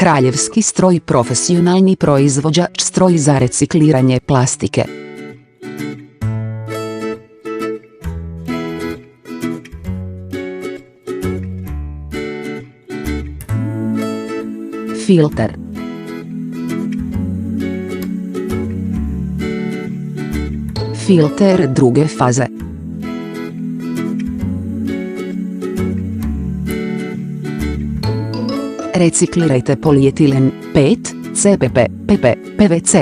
Kraljevski stroj, profesionalni proizvođač, stroj za recikliranje plastike. Filter. Filter druge faze. Reciklirajte polietilen, PET, CPP, PP, PVC.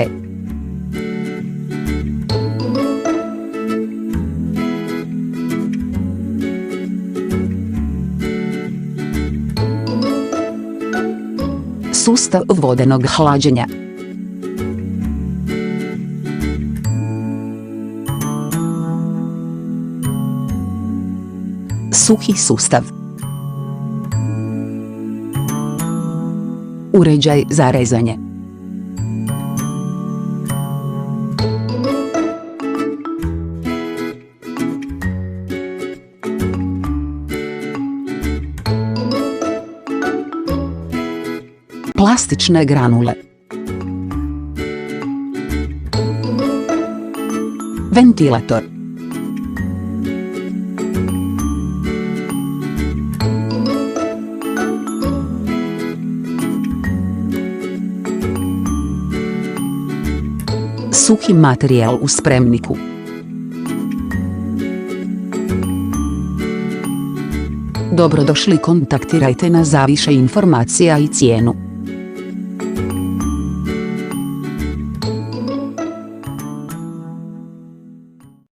Sustav vodenog hlađenja. Suhi sustav. Uređaj za rezanje. Plastične granule. Ventilator. Suhi materijal u spremniku. Dobrodošli, kontaktirajte nas za više informacija i cijenu.